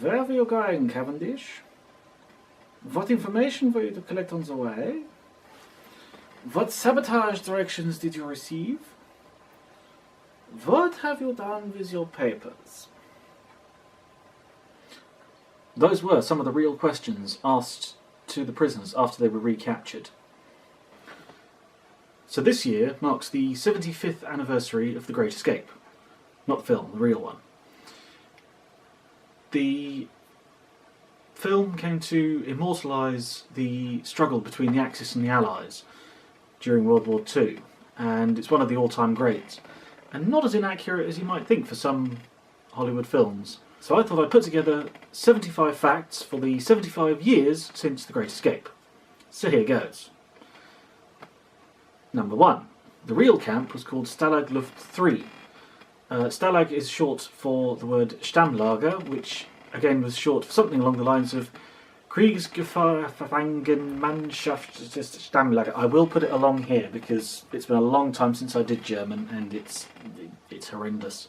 Where were you going, Cavendish? What information were you to collect on the way? What sabotage directions did you receive? What have you done with your papers? Those were some of the real questions asked to the prisoners after they were recaptured. So this year marks the 75th anniversary of The Great Escape. Not the film, the real one. The film came to immortalise the struggle between the Axis and the Allies during World War II, and it's one of the all-time greats, and not as inaccurate as you might think for some Hollywood films. So I thought I'd put together 75 facts for the 75 years since The Great Escape. So here goes. Number 1. The real camp was called Stalag Luft 3. Stalag is short for the word Stammlager, which again was short for something along the lines of Kriegsgefangenmannschaft Stammlager. I will put it along here because it's been a long time since I did German and it's horrendous.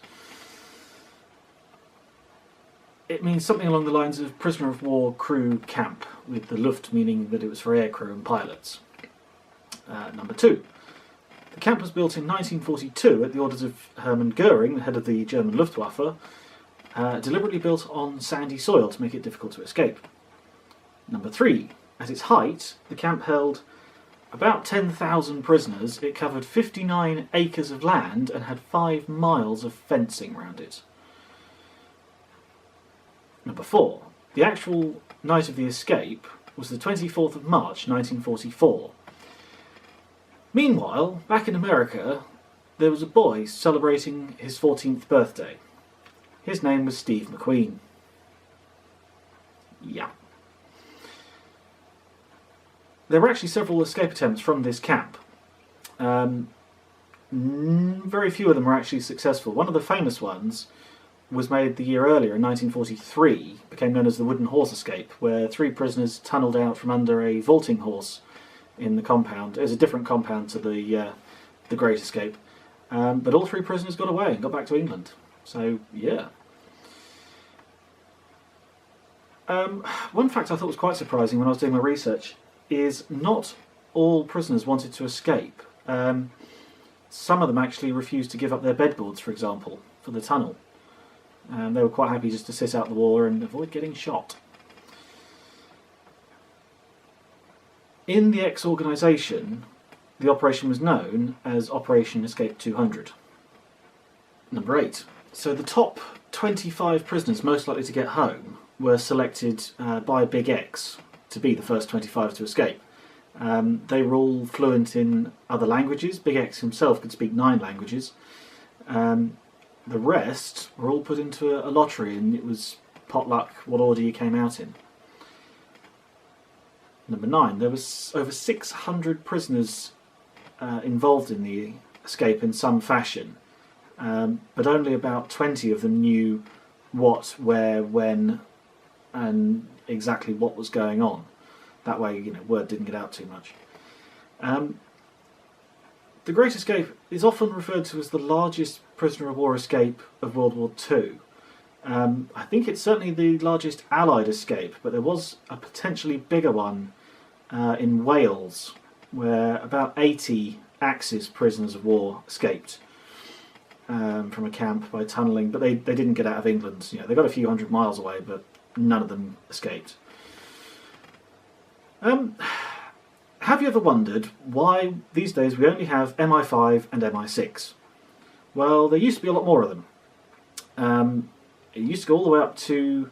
It means something along the lines of prisoner of war crew camp, with the Luft meaning that it was for aircrew and pilots. Number 2. The camp was built in 1942 at the orders of Hermann Göring, the head of the German Luftwaffe, deliberately built on sandy soil to make it difficult to escape. Number 3. At its height, the camp held about 10,000 prisoners. It covered 59 acres of land and had 5 miles of fencing around it. Number 4. The actual night of the escape was the 24th of March 1944. Meanwhile, back in America, there was a boy celebrating his 14th birthday. His name was Steve McQueen. Yeah. There were actually several escape attempts from this camp. Very few of them were actually successful. One of the famous ones was made the year earlier, in 1943, became known as the Wooden Horse Escape, where 3 prisoners tunnelled out from under a vaulting horse in the compound. It was a different compound to the Great Escape. But all 3 prisoners got away and got back to England. So, yeah. One fact I thought was quite surprising when I was doing my research is not all prisoners wanted to escape. Some of them actually refused to give up their bedboards, for example, for the tunnel. They were quite happy just to sit out the war and avoid getting shot. In the ex-organisation, the operation was known as Operation Escape 200. Number 8. So the top 25 prisoners most likely to get home were selected by Big X to be the first 25 to escape. They were all fluent in other languages. Big X himself could speak 9 languages. The rest were all put into a lottery, and it was potluck what order you came out in. Number 9. There was over 600 prisoners involved in the escape in some fashion, but only about 20 of them knew what, where, when, and exactly what was going on. That way, word didn't get out too much. The Great Escape is often referred to as the largest prisoner of war escape of World War II. I think it's certainly the largest Allied escape, but there was a potentially bigger one in Wales, where about 80 Axis prisoners of war escaped from a camp by tunnelling, but they didn't get out of England. They got a few hundred miles away, but none of them escaped. Have you ever wondered why these days we only have MI5 and MI6? Well, there used to be a lot more of them. It used to go all the way up to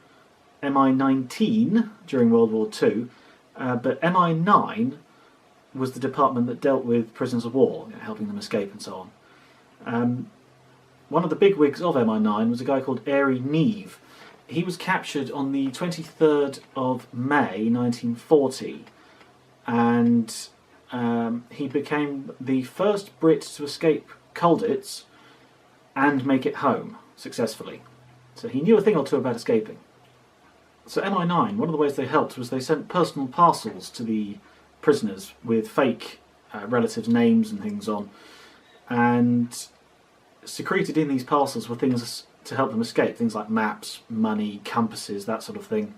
MI19 during World War II, but MI9 was the department that dealt with prisoners of war, helping them escape and so on. One of the bigwigs of MI9 was a guy called Airy Neve. He was captured on the 23rd of May 1940, and he became the first Brit to escape Colditz and make it home successfully. So he knew a thing or two about escaping. So MI9, one of the ways they helped was they sent personal parcels to the prisoners with fake relatives' names and things on, and secreted in these parcels were things to help them escape. Things like maps, money, compasses, that sort of thing.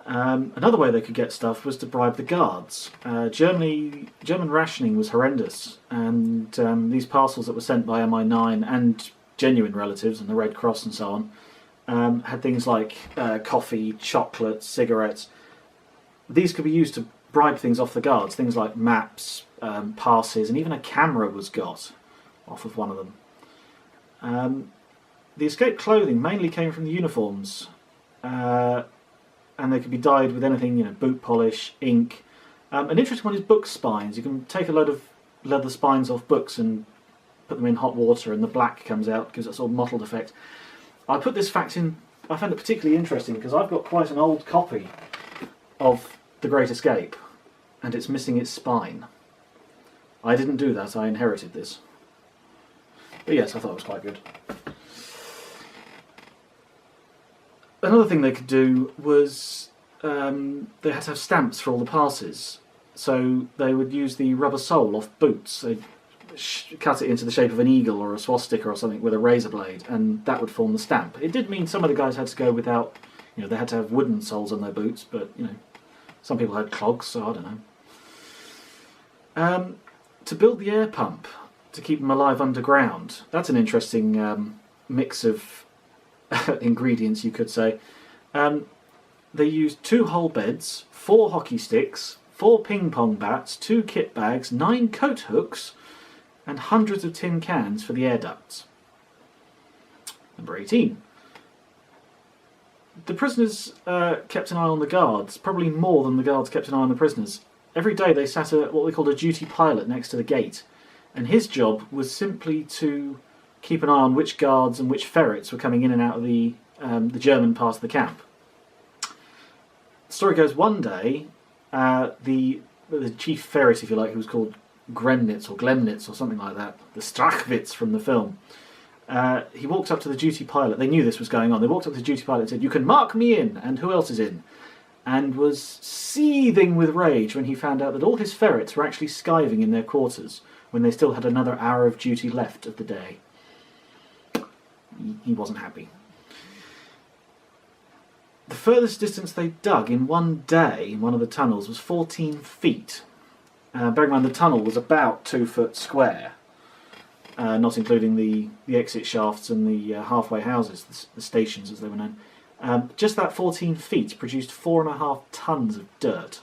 Another way they could get stuff was to bribe the guards. German rationing was horrendous, and these parcels that were sent by MI9 and genuine relatives and the Red Cross and so on had things like coffee, chocolate, cigarettes. These could be used to bribe things off the guards, things like maps, passes, and even a camera was got off of one of them. The escape clothing mainly came from the uniforms, and they could be dyed with anything, boot polish, ink. An interesting one is book spines. You can take a load of leather spines off books and put them in hot water, and the black comes out, gives that sort of mottled effect. I put this fact in, I found it particularly interesting because I've got quite an old copy of The Great Escape, and it's missing its spine. I didn't do that, I inherited this. But yes, I thought it was quite good. Another thing they could do was they had to have stamps for all the passes. So they would use the rubber sole off boots. They'd cut it into the shape of an eagle or a swastika or something with a razor blade, and that would form the stamp. It did mean some of the guys had to go without, they had to have wooden soles on their boots, but, some people had clogs, so I don't know. To build the air pump, to keep them alive underground, that's an interesting mix of ingredients, you could say. They used 2 whole beds, 4 hockey sticks, 4 ping pong bats, 2 kit bags, 9 coat hooks, and hundreds of tin cans for the air ducts. Number 18. The prisoners kept an eye on the guards, probably more than the guards kept an eye on the prisoners. Every day they sat what they called a duty pilot next to the gate, and his job was simply to keep an eye on which guards and which ferrets were coming in and out of the German part of the camp. The story goes one day, the chief ferret, if you like, who was called Glemnitz or something like that, the Strachwitz from the film, he walked up to the duty pilot. They knew this was going on. They walked up to the duty pilot and said, "You can mark me in, and who else is in?" And was seething with rage when he found out that all his ferrets were actually skiving in their quarters when they still had another hour of duty left of the day. He wasn't happy. The furthest distance they dug in one day in one of the tunnels was 14 feet. Bear in mind the tunnel was about 2 foot square, not including the exit shafts and the halfway houses, the stations as they were known. Just that 14 feet produced 4.5 tons of dirt.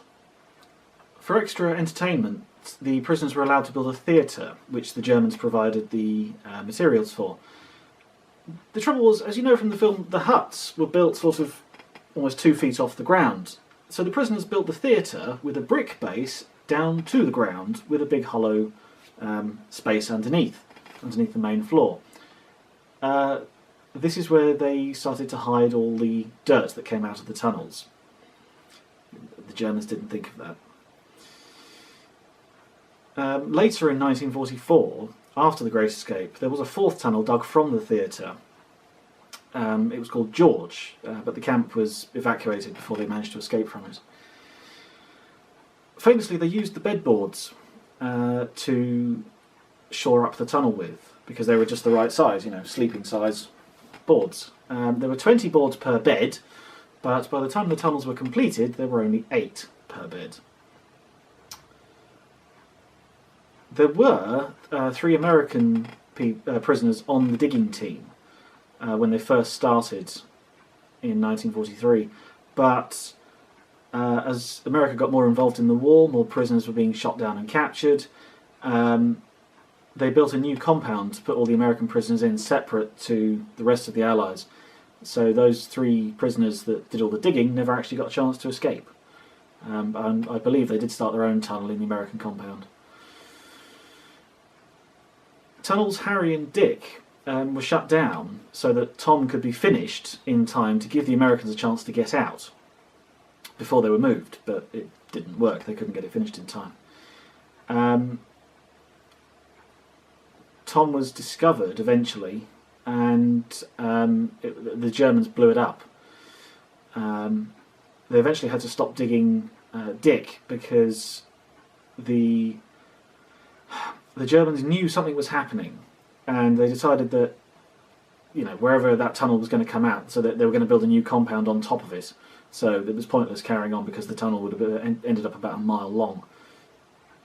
For extra entertainment, the prisoners were allowed to build a theatre, which the Germans provided the materials for. The trouble was, as you know from the film, the huts were built sort of almost 2 feet off the ground. So the prisoners built the theatre with a brick base down to the ground with a big hollow space underneath the main floor. This is where they started to hide all the dirt that came out of the tunnels. The Germans didn't think of that. Later in 1944, after the Great Escape, there was a 4th tunnel dug from the theatre. It was called George, but the camp was evacuated before they managed to escape from it. Famously, they used the bedboards to shore up the tunnel with, because they were just the right size, sleeping size boards. There were 20 boards per bed, but by the time the tunnels were completed, there were only 8 per bed. There were 3 American prisoners on the digging team when they first started in 1943, but as America got more involved in the war, more prisoners were being shot down and captured. They built a new compound to put all the American prisoners in, separate to the rest of the Allies. So those 3 prisoners that did all the digging never actually got a chance to escape. And I believe they did start their own tunnel in the American compound. Tunnels Harry and Dick were shut down so that Tom could be finished in time to give the Americans a chance to get out before they were moved, but it didn't work. They couldn't get it finished in time. Tom was discovered eventually, and the Germans blew it up. They eventually had to stop digging Dick because the Germans knew something was happening, and they decided that wherever that tunnel was going to come out, so that they were going to build a new compound on top of it. So it was pointless carrying on because the tunnel would have ended up about a mile long.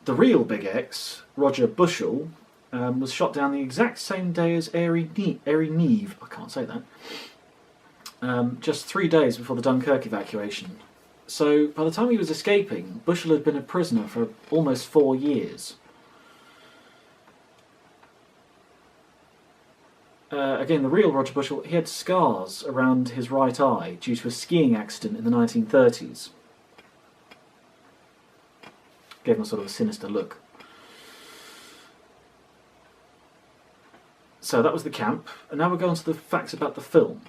The real Big X, Roger Bushell, was shot down the exact same day as Airey Neve. I can't say that. Just 3 days before the Dunkirk evacuation. So by the time he was escaping, Bushell had been a prisoner for almost 4 years. Again, the real Roger Bushell, he had scars around his right eye due to a skiing accident in the 1930s. Gave him a sort of a sinister look. So that was the camp, and now we'll go on to the facts about the film.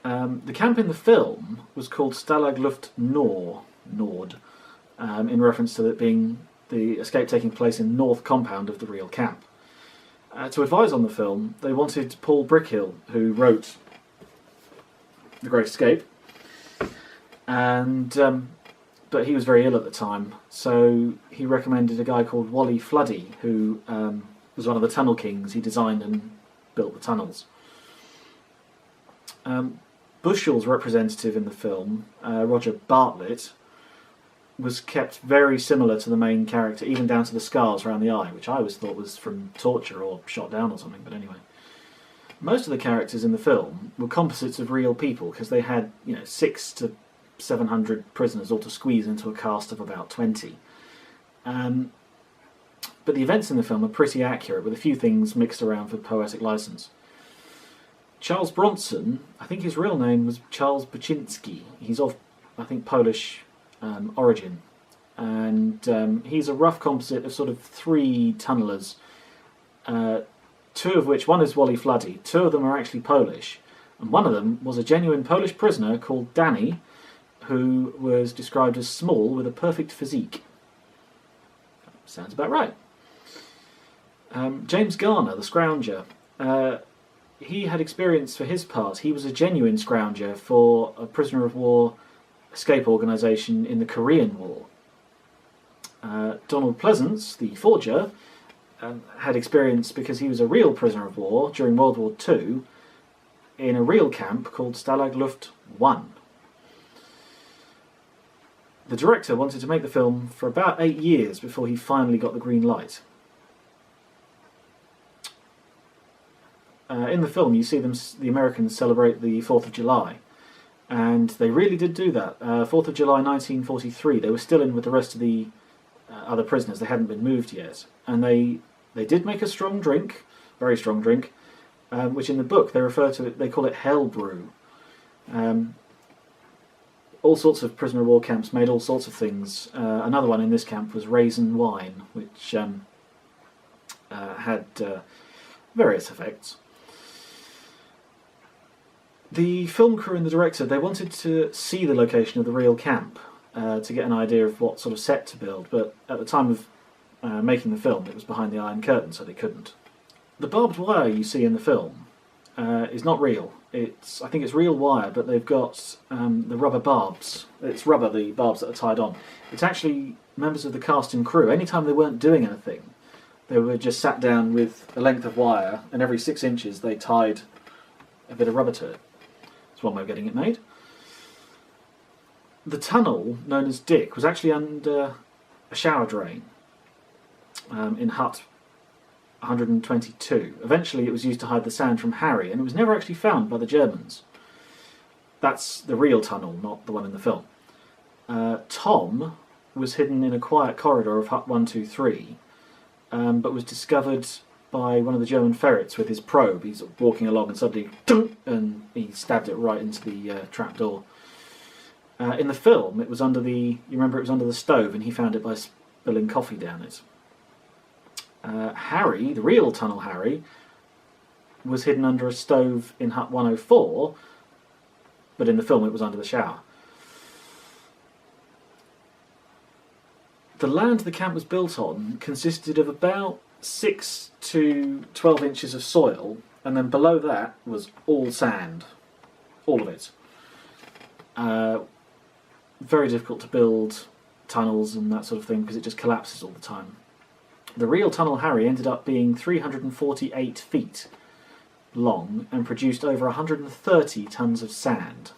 The camp in the film was called Stalag Luft Nord, in reference to it being the escape taking place in the north compound of the real camp. To advise on the film, they wanted Paul Brickhill, who wrote The Great Escape, and but he was very ill at the time, so he recommended a guy called Wally Floody, who was one of the tunnel kings. He designed and built the tunnels. Bushell's representative in the film, Roger Bartlett, was kept very similar to the main character, even down to the scars around the eye, which I always thought was from torture or shot down or something, but anyway. Most of the characters in the film were composites of real people, because they had 600 to 700 prisoners all to squeeze into a cast of about 20. But the events in the film are pretty accurate, with a few things mixed around for poetic license. Charles Bronson, I think his real name was Charles Buczynski. He's of, I think, Polish origin, and he's a rough composite of sort of 3 tunnellers, 2 of which, one is Wally Floody, 2 of them are actually Polish, and one of them was a genuine Polish prisoner called Danny, who was described as small with a perfect physique. Sounds about right. James Garner, the Scrounger, he had experience for his part. He was a genuine Scrounger for a prisoner of war escape organisation in the Korean War. Donald Pleasance, the forger, had experience because he was a real prisoner of war during World War II in a real camp called Stalag Luft 1. The director wanted to make the film for about 8 years before he finally got the green light. In the film you see the Americans celebrate the 4th of July. And they really did do that. 4th of July 1943, they were still in with the rest of the other prisoners. They hadn't been moved yet. And they did make a strong drink, very strong drink, which in the book they refer to it, they call it hell brew. All sorts of prisoner of war camps made all sorts of things. Another one in this camp was raisin wine, which had various effects. The film crew and the director, they wanted to see the location of the real camp to get an idea of what sort of set to build, but at the time of making the film it was behind the Iron Curtain, so they couldn't. The barbed wire you see in the film is not real. I think it's real wire, but they've got the rubber barbs. It's rubber, the barbs that are tied on. It's actually members of the cast and crew. Anytime they weren't doing anything, they were just sat down with a length of wire, and every 6 inches they tied a bit of rubber to it. That's one way of getting it made. The tunnel, known as Dick, was actually under a shower drain in hut 122. Eventually it was used to hide the sand from Harry, and it was never actually found by the Germans. That's the real tunnel, not the one in the film. Tom was hidden in a quiet corridor of hut 123, but was discovered by one of the German ferrets with his probe. He's walking along and suddenly, and he stabbed it right into the trapdoor. In the film, it was under you remember it was under the stove, and he found it by spilling coffee down it. Harry, the real Tunnel Harry, was hidden under a stove in hut 104, but in the film it was under the shower. The land the camp was built on consisted of about 6 to 12 inches of soil, and then below that was all sand. All of it. Very difficult to build tunnels and that sort of thing because it just collapses all the time. The real Tunnel Harry ended up being 348 feet long and produced over 130 tons of sand.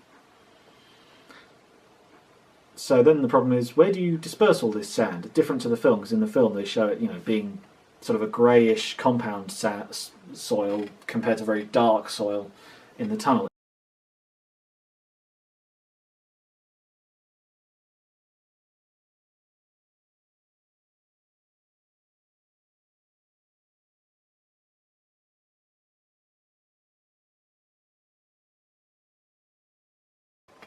So then the problem is, where do you disperse all this sand? Different to the film, because in the film they show it, being sort of a greyish compound soil compared to very dark soil in the tunnel.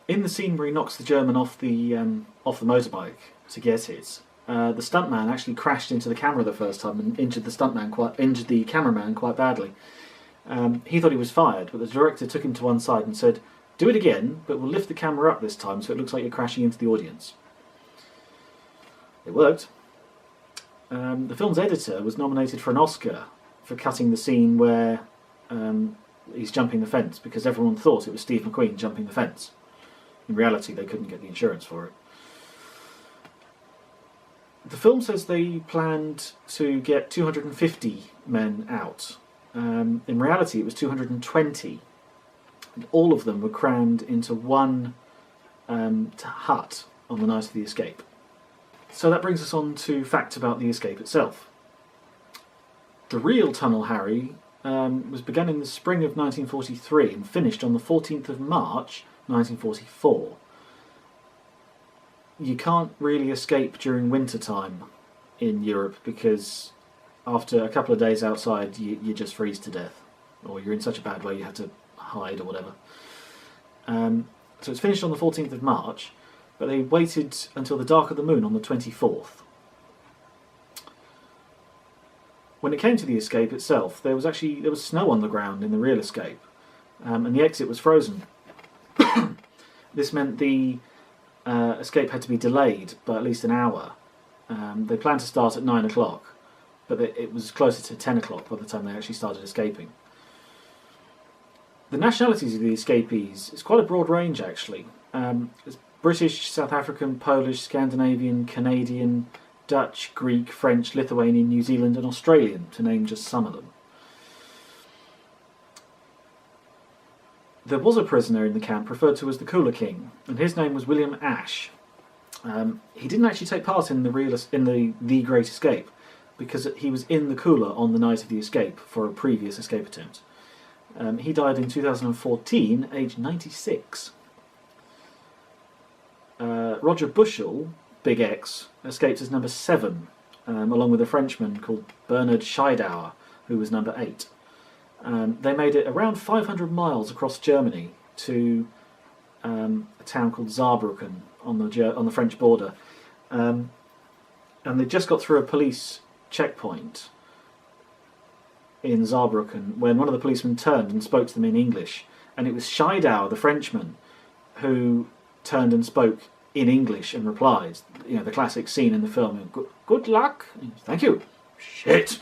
In the scene where he knocks the German off the motorbike to get it, the stuntman actually crashed into the camera the first time and injured the cameraman quite badly. He thought he was fired, but the director took him to one side and said, "Do it again, but we'll lift the camera up this time so it looks like you're crashing into the audience." It worked. The film's editor was nominated for an Oscar for cutting the scene where he's jumping the fence, because everyone thought it was Steve McQueen jumping the fence. In reality, they couldn't get the insurance for it. The film says they planned to get 250 men out. In reality, it was 220. And all of them were crammed into one hut on the night of the escape. So that brings us on to facts about the escape itself. The real Tunnel Harry was begun in the spring of 1943 and finished on the 14th of March 1944. You can't really escape during winter time in Europe, because after a couple of days outside you just freeze to death, or you're in such a bad way you have to hide or whatever. So it's finished on the 14th of March, but they waited until the dark of the moon on the 24th. When it came to the escape itself, there was snow on the ground in the real escape, and the exit was frozen. This meant the escape had to be delayed by at least an hour. They planned to start at 9 o'clock, but it was closer to 10 o'clock by the time they actually started escaping. The nationalities of the escapees is quite a broad range, actually. It's British, South African, Polish, Scandinavian, Canadian, Dutch, Greek, French, Lithuanian, New Zealand and Australian, to name just some of them. There was a prisoner in the camp referred to as the Cooler King, and his name was William Ash. He didn't actually take part in the Great Escape, because he was in the cooler on the night of the escape for a previous escape attempt. He died in 2014, aged 96. Roger Bushell, Big X, escaped as number 7, along with a Frenchman called Bernard Scheidauer, who was number 8. They made it around 500 miles across Germany to a town called Saarbrücken on the French border, and they just got through a police checkpoint in Saarbrücken when one of the policemen turned and spoke to them in English, and it was Scheidauer, the Frenchman, who turned and spoke in English and replied. The classic scene in the film. Good luck. Thank you. Shit.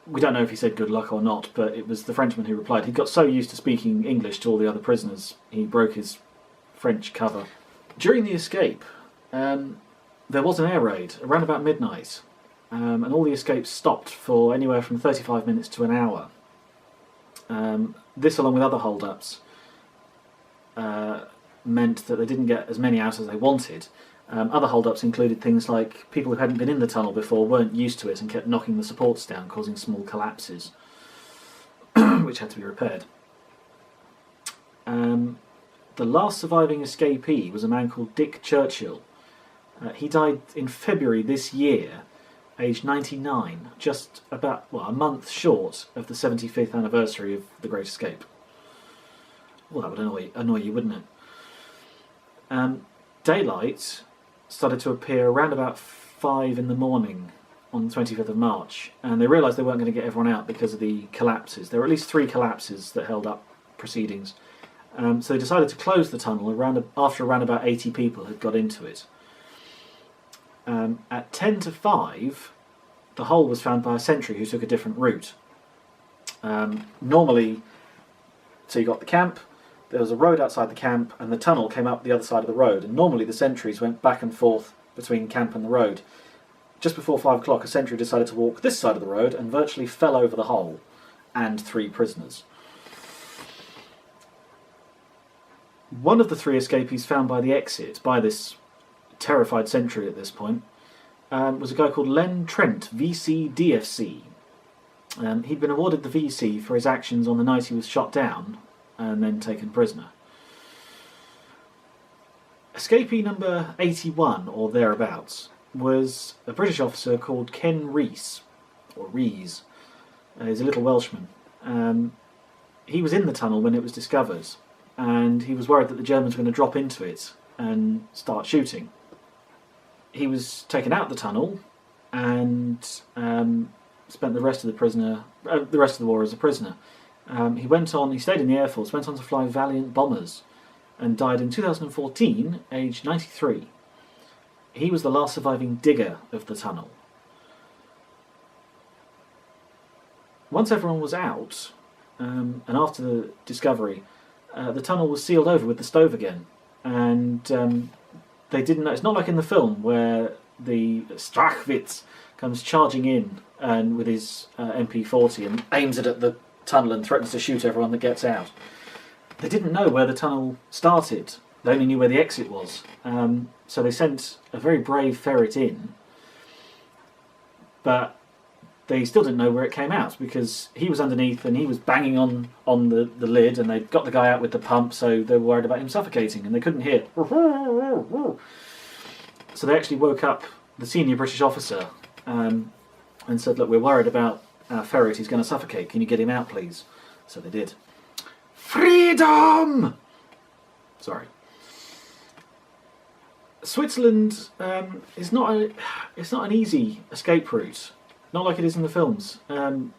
We don't know if he said good luck or not, but it was the Frenchman who replied. He got so used to speaking English to all the other prisoners, he broke his French cover. During the escape, there was an air raid around about midnight, and all the escapes stopped for anywhere from 35 minutes to an hour. This, along with other hold-ups, meant that they didn't get as many out as they wanted. Other hold-ups included things like people who hadn't been in the tunnel before weren't used to it and kept knocking the supports down, causing small collapses, which had to be repaired. The last surviving escapee was a man called Dick Churchill. He died in February this year, aged 99, just about a month short of the 75th anniversary of the Great Escape. Well, that would annoy you, wouldn't it? Daylight started to appear around about 5 in the morning on the 25th of March, and they realised they weren't going to get everyone out because of the collapses. There were at least 3 collapses that held up proceedings. So they decided to close the tunnel after around about 80 people had got into it. At 10 to 5, the hole was found by a sentry who took a different route. Normally, so you got the camp, there was a road outside the camp, and the tunnel came up the other side of the road, and normally the sentries went back and forth between camp and the road. just before 5 o'clock, a sentry decided to walk this side of the road and virtually fell over the hole, and 3 prisoners. One of the 3 escapees found by the exit, by this terrified sentry at this point, was a guy called Len Trent, VC DFC. He'd been awarded the VC for his actions on the night he was shot down and then taken prisoner. Escapee number 81, or thereabouts, was a British officer called Ken Rees, or Rees. He's a little Welshman. He was in the tunnel when it was discovered, and he was worried that the Germans were going to drop into it and start shooting. He was taken out the tunnel and spent the rest of the war as a prisoner. He stayed in the Air Force, went on to fly Valiant bombers, and died in 2014, aged 93. He was the last surviving digger of the tunnel. Once everyone was out, and after the discovery, the tunnel was sealed over with the stove again, and they didn't know. It's not like in the film where the Strachwitz comes charging in and with his MP40 and aims it at the tunnel and threatens to shoot everyone that gets out. They didn't know where the tunnel started. They only knew where the exit was. So they sent a very brave ferret in, but they still didn't know where it came out because he was underneath and he was banging on the lid, and they'd got the guy out with the pump, so they were worried about him suffocating and they couldn't hear. So they actually woke up the senior British officer and said, "Look, we're worried about our ferret, he's going to suffocate, can you get him out please?" So they did. Freedom! Sorry. Switzerland is not an easy escape route, not like it is in the films. When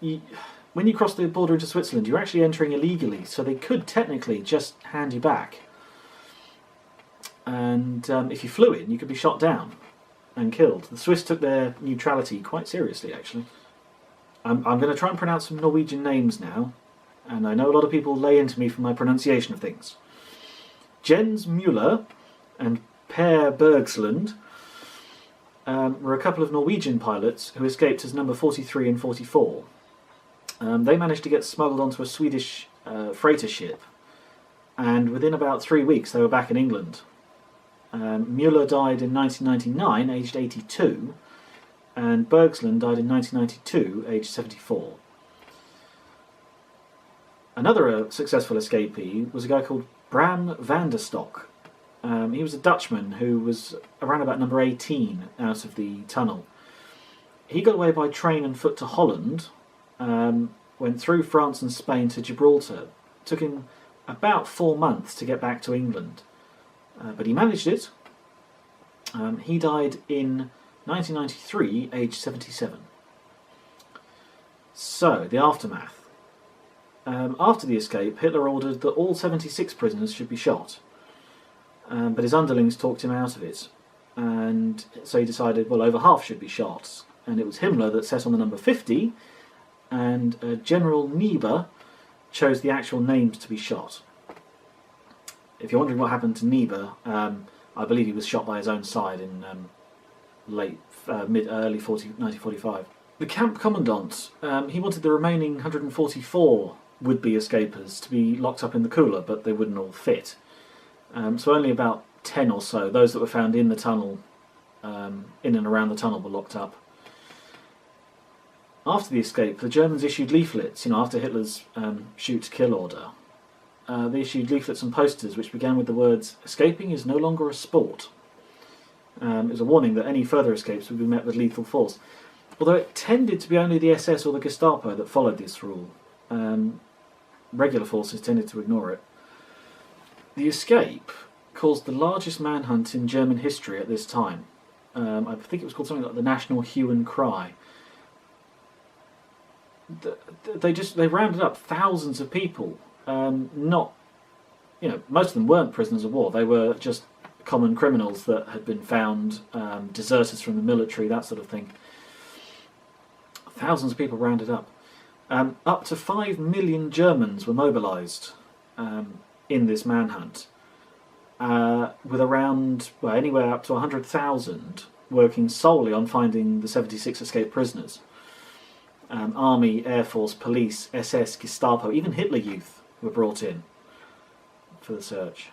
you cross the border into Switzerland, you're actually entering illegally, so they could technically just hand you back. And if you flew in, you could be shot down and killed. The Swiss took their neutrality quite seriously, actually. I'm going to try and pronounce some Norwegian names now, and I know a lot of people lay into me for my pronunciation of things. Jens Müller and Per Bergsland were a couple of Norwegian pilots who escaped as number 43 and 44. They managed to get smuggled onto a Swedish freighter ship, and within about 3 weeks they were back in England. Müller died in 1999, aged 82, and Bergsland died in 1992, aged 74. Another successful escapee was a guy called Bram van der Stok. He was a Dutchman who was around about number 18 out of the tunnel. He got away by train and foot to Holland, went through France and Spain to Gibraltar. It took him about 4 months to get back to England, but he managed it. He died in 1993, aged 77. So, the aftermath. After the escape, Hitler ordered that all 76 prisoners should be shot. But his underlings talked him out of it, and so he decided, well, over half should be shot. And it was Himmler that set on the number 50, and General Niebuhr chose the actual names to be shot. If you're wondering what happened to Niebuhr, I believe he was shot by his own side in early 1945. The camp commandant, he wanted the remaining 144 would-be escapers to be locked up in the cooler, but they wouldn't all fit. So only about 10 or so, those that were found in the tunnel, in and around the tunnel, were locked up. After the escape, the Germans issued leaflets, after Hitler's shoot-to-kill order. They issued leaflets and posters which began with the words, "Escaping is no longer a sport." It was a warning that any further escapes would be met with lethal force. Although it tended to be only the SS or the Gestapo that followed this rule. Regular forces tended to ignore it. The escape caused the largest manhunt in German history at this time. I think it was called something like the National Hue and Cry. They rounded up thousands of people. Most of them weren't prisoners of war. They were just common criminals that had been found, deserters from the military, that sort of thing. Thousands of people rounded up. Up to 5 million Germans were mobilised in this manhunt, with around anywhere up to 100,000 working solely on finding the 76 escaped prisoners. Army, Air Force, Police, SS, Gestapo, even Hitler Youth were brought in for the search.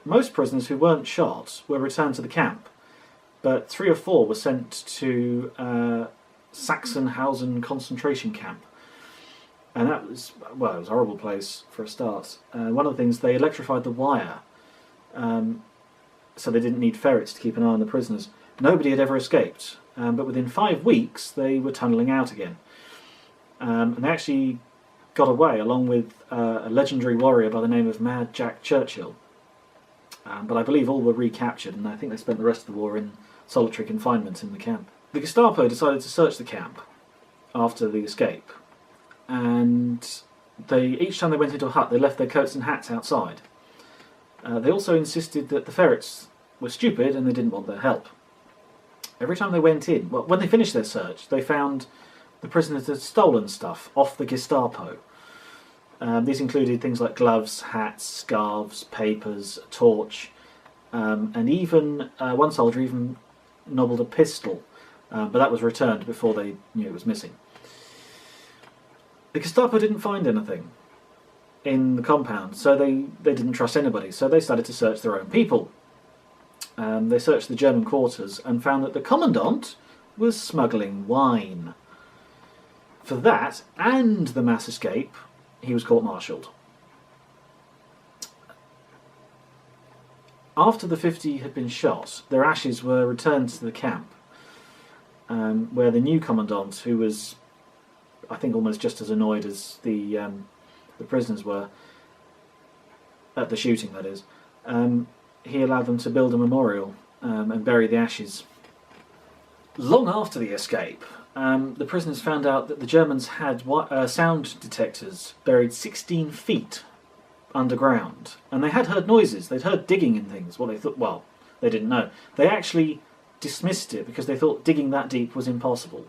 Most prisoners who weren't shot were returned to the camp, but 3 or 4 were sent to Sachsenhausen concentration camp. And that was, well, it was a horrible place for a start. One of the things, they electrified the wire, so they didn't need ferrets to keep an eye on the prisoners. Nobody had ever escaped, but within 5 weeks they were tunnelling out again. And they actually got away, along with a legendary warrior by the name of Mad Jack Churchill. But I believe all were recaptured, and I think they spent the rest of the war in solitary confinement in the camp. The Gestapo decided to search the camp after the escape, and each time they went into a hut, they left their coats and hats outside. They also insisted that the ferrets were stupid and they didn't want their help. Every time they went in, well, when they finished their search, they found the prisoners had stolen stuff off the Gestapo. These included things like gloves, hats, scarves, papers, a torch, and even one soldier even nobbled a pistol, but that was returned before they knew it was missing. The Gestapo didn't find anything in the compound, so they didn't trust anybody, so they started to search their own people. They searched the German quarters and found that the commandant was smuggling wine. For that, and the mass escape, he was court-martialed. After the 50 had been shot, their ashes were returned to the camp, where the new commandant, who was, I think, almost just as annoyed as the prisoners were, at the shooting, that is, he allowed them to build a memorial and bury the ashes. Long after the escape, the prisoners found out that the Germans had sound detectors buried 16 feet underground, and they had heard noises. They'd heard digging and things. Well, they didn't know. They actually dismissed it because they thought digging that deep was impossible.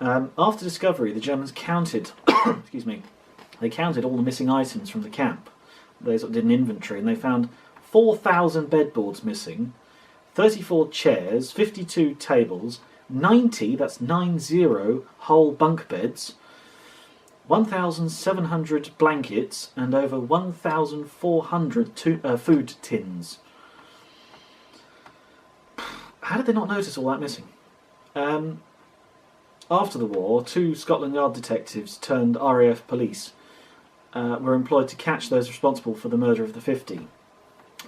After discovery, the Germans counted, excuse me, they counted all the missing items from the camp. They sort of did an inventory, and they found 4,000 bedboards missing, 34 chairs, 52 tables, 90, that's 90, whole bunk beds, 1,700 blankets, and over 1,400 food tins. How did they not notice all that missing? After the war, 2 Scotland Yard detectives turned RAF police were employed to catch those responsible for the murder of the 50.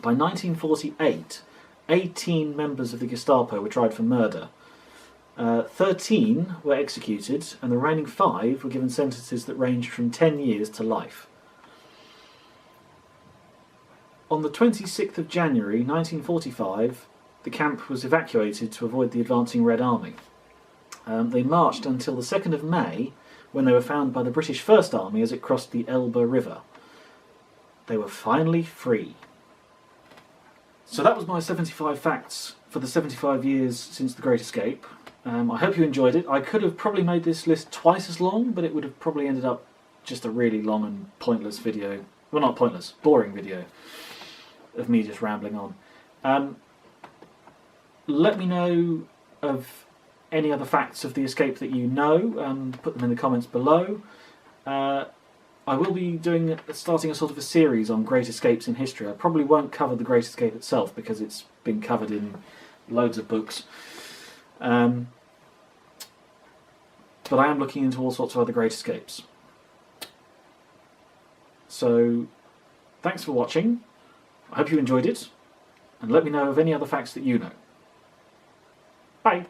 By 1948, 18 members of the Gestapo were tried for murder. 13 were executed, and the remaining 5 were given sentences that ranged from 10 years to life. On the 26th of January 1945, the camp was evacuated to avoid the advancing Red Army. They marched until the 2nd of May, when they were found by the British First Army as it crossed the Elbe River. They were finally free. So that was my 75 facts for the 75 years since the Great Escape. I hope you enjoyed it. I could have probably made this list twice as long, but it would have probably ended up just a really long and pointless video. Well, not pointless, boring video of me just rambling on. Let me know of any other facts of the escape that you know, put them in the comments below. I will be starting a sort of a series on Great Escapes in history. I probably won't cover the Great Escape itself because it's been covered in loads of books. But I am looking into all sorts of other Great Escapes. So, thanks for watching. I hope you enjoyed it, and let me know of any other facts that you know. Bye!